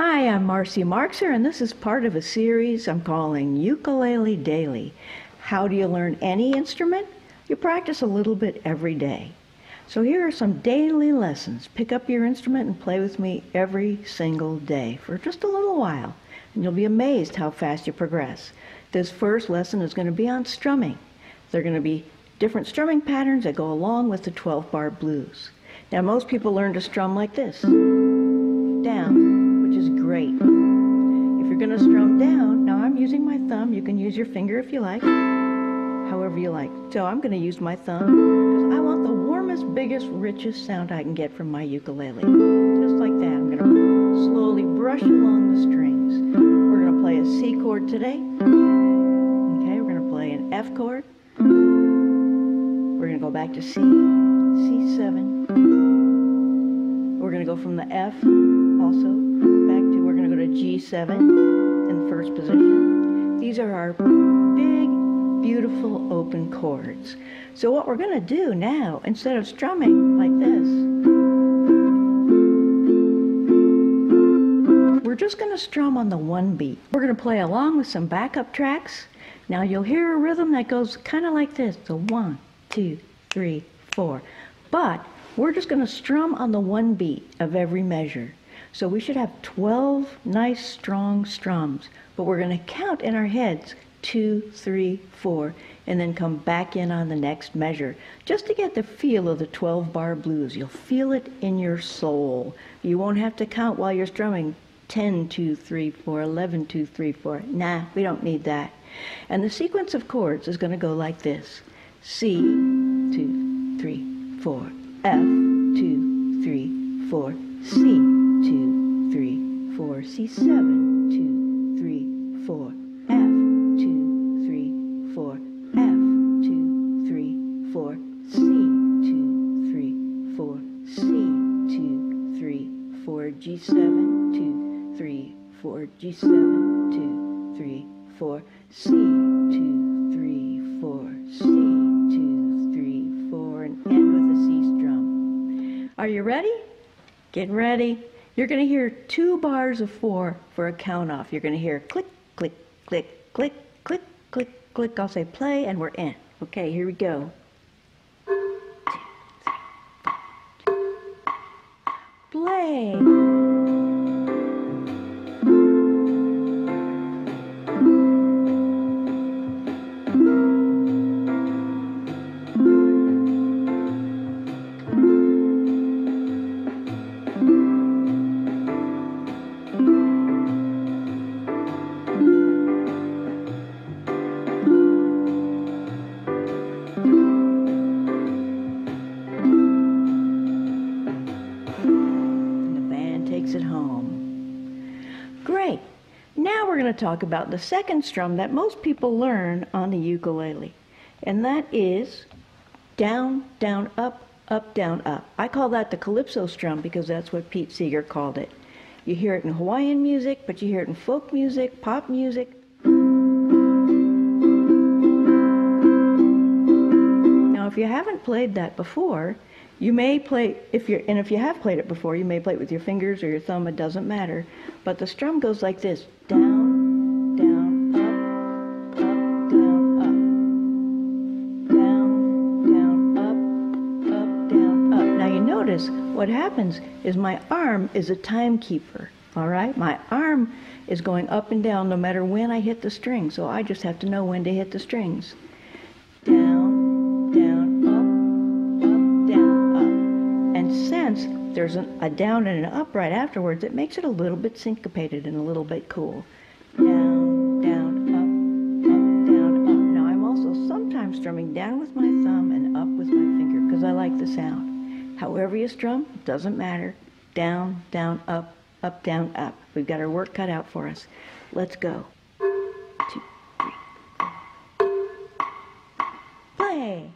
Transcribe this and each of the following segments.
Hi, I'm Marcy Marxer, and this is part of a series I'm calling Ukulele Daily. How do you learn any instrument? You practice a little bit every day. So here are some daily lessons. Pick up your instrument and play with me every single day for just a little while, and you'll be amazed how fast you progress. This first lesson is going to be on strumming. There are going to be different strumming patterns that go along with the 12-bar blues. Now, most people learn to strum like this, down, which is great. If you're going to strum down, now I'm using my thumb. You can use your finger if you like, however you like. So I'm going to use my thumb because I want the warmest, biggest, richest sound I can get from my ukulele. Just like that. I'm going to slowly brush along the strings. We're going to play a C chord today. Okay, we're going to play an F chord. We're going to go back to C, C7. We're going to go from the F also back to, we're going to go to G7 in the first position. These are our big, beautiful open chords. So what we're going to do now, instead of strumming like this, we're just going to strum on the one beat. We're going to play along with some backup tracks. Now you'll hear a rhythm that goes kind of like this. So 1, 2, 3, 4. But we're just going to strum on the one beat of every measure. So we should have 12 nice strong strums, but we're going to count in our heads 2, 3, 4, and then come back in on the next measure, just to get the feel of the 12-bar blues. You'll feel it in your soul. You won't have to count while you're strumming 10, 2, 3, 4, 11, 2, 3, 4. Nah, we don't need that. And the sequence of chords is going to go like this. C, 2, 3, 4. F, 2, 3, 4. C, 2, 3, 4. C7, 2, 3, 4. F, 2, 3, 4. F, 2, 3, 4. C, 2, 3, 4. C, 2, 3, 4. G7, 2, 3, 4. G7, 2, 3, 4. C, 2, 3, 4. C, 2, 3, 4. And end with a C strum. Are you ready? Get ready. You're going to hear 2 bars of 4 for a count off. You're going to hear click, click, click, click, click, click, click. I'll say play and we're in. Okay, here we go. 1, 2, 3, 4. Play. It home. Great. Now we're going to talk about the second strum that most people learn on the ukulele, and that is down, down, up, up, down, up. I call that the calypso strum because that's what Pete Seeger called it. You hear it in Hawaiian music, but you hear it in folk music, pop music. Now, if you haven't played that before, you may play, if you have played it before, you may play it with your fingers or your thumb, it doesn't matter. But the strum goes like this: down, down, up, up, down, up. Down, down, up, down, up. Now you notice what happens is my arm is a timekeeper, all right? My arm is going up and down no matter when I hit the string, so I just have to know when to hit the strings. Down, down, since there's a down and an up right afterwards, it makes it a little bit syncopated and a little bit cool. Down, down, up, down, up. Now I'm also sometimes strumming down with my thumb and up with my finger because I like the sound. However you strum, it doesn't matter. Down, down, up, down, up. We've got our work cut out for us. Let's go. 2, 3, 4. Play.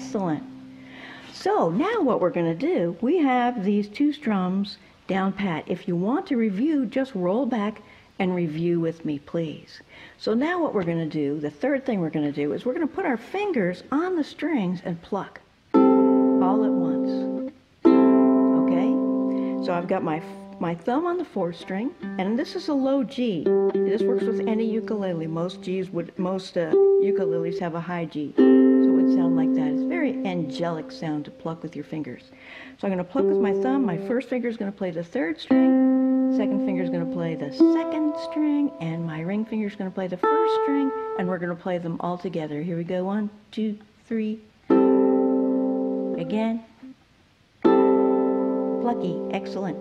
Excellent. So now what we're going to do, we have these two strums down pat. If you want to review, just roll back and review with me, please. So now what we're going to do, the third thing we're going to do is we're going to put our fingers on the strings and pluck all at once. Okay? So I've got my thumb on the 4th string, and this is a low G. This works with any ukulele. Most ukuleles have a high G. So it would sound like that. It's a very angelic sound to pluck with your fingers. So I'm going to pluck with my thumb. My first finger is going to play the 3rd string. Second finger is going to play the 2nd string, and my ring finger is going to play the 1st string, and we're going to play them all together. Here we go. 1, 2, 3. Again. Plucky. Excellent.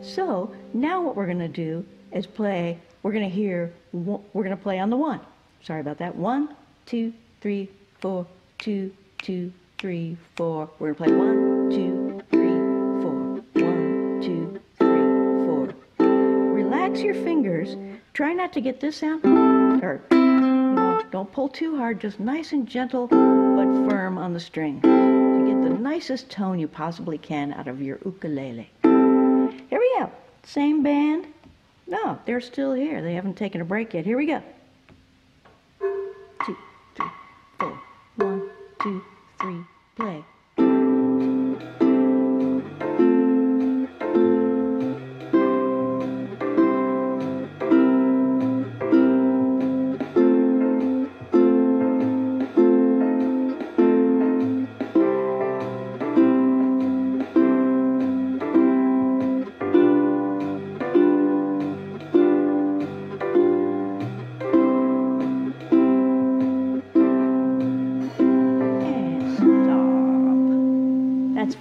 So now what we're going to do is play, we're going to play on the 1. Sorry about that. 1, 2, 3, 4, 2, 2, 3, 4. We're going to play 1, 2, 3, 4. 1, 2, 3, 4. Relax your fingers. Try not to get this sound, or don't pull too hard. Just nice and gentle but firm on the string to get the nicest tone you possibly can out of your ukulele. Here we go. Same band. No, they're still here. They haven't taken a break yet. Here we go. 2, 3, 4. 1, 2, 3, play.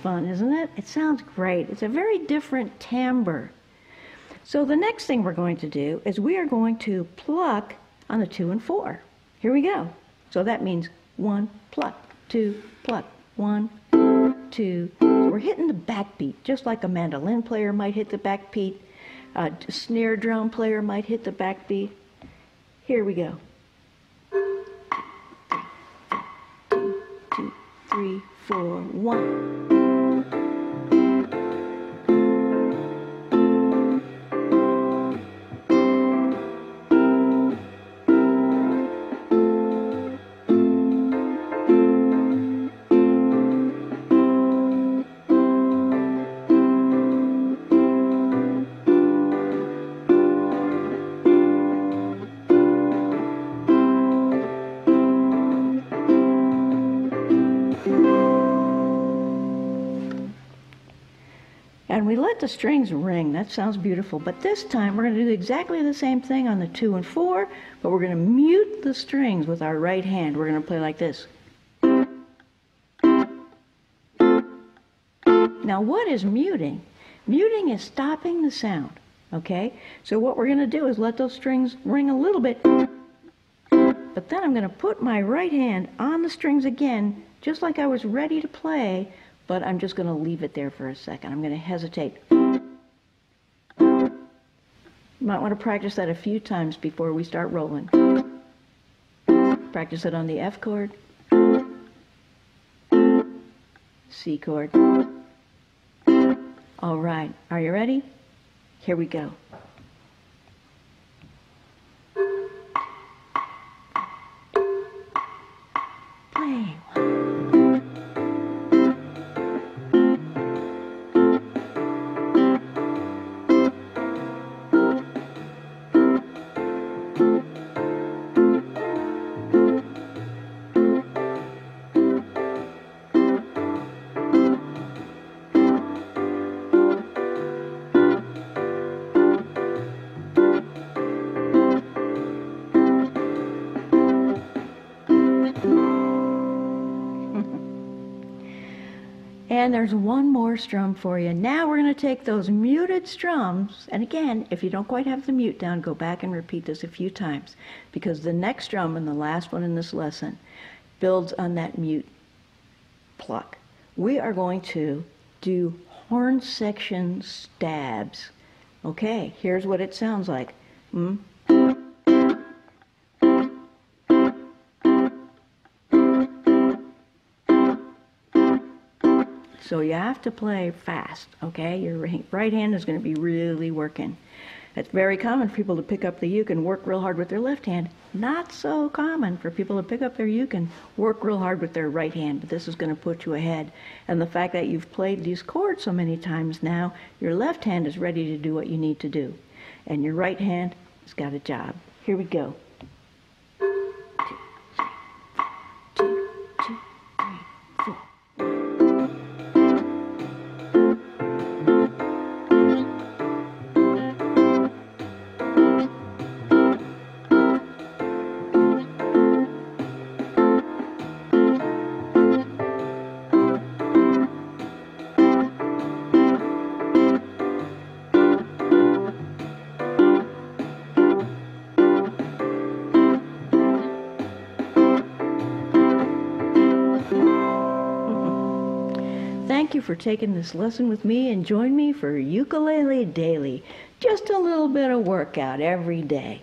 Fun, isn't it? It sounds great. It's a very different timbre. So the next thing we're going to do is we are going to pluck on the 2 and 4. Here we go. So that means 1, pluck, 2, pluck, 1, 2. So we're hitting the backbeat, just like a mandolin player might hit the backbeat, a snare drum player might hit the backbeat. Here we go. 2, 2, 3, 4, 1. And we let the strings ring. That sounds beautiful. But this time we're going to do exactly the same thing on the 2 and 4, but we're going to mute the strings with our right hand. We're going to play like this. Now what is muting? Muting is stopping the sound. Okay? So what we're going to do is let those strings ring a little bit, but then I'm going to put my right hand on the strings again, just like I was ready to play, but I'm just going to leave it there for a second. I'm going to hesitate. You might want to practice that a few times before we start rolling. Practice it on the F chord, C chord. All right, are you ready? Here we go. Play. And there's one more strum for you. Now we're going to take those muted strums, and again, if you don't quite have the mute down, go back and repeat this a few times, because the next strum and the last one in this lesson builds on that mute pluck. We are going to do horn section stabs. Okay, here's what it sounds like. So you have to play fast, okay? Your right hand is going to be really working. It's very common for people to pick up the uke and work real hard with their left hand. Not so common for people to pick up their uke and work real hard with their right hand, but this is going to put you ahead. And the fact that you've played these chords so many times now, your left hand is ready to do what you need to do. And your right hand has got a job. Here we go. 1, 2, 3, 4. Thank you for taking this lesson with me and join me for Ukulele Daily. Just a little bit of workout every day.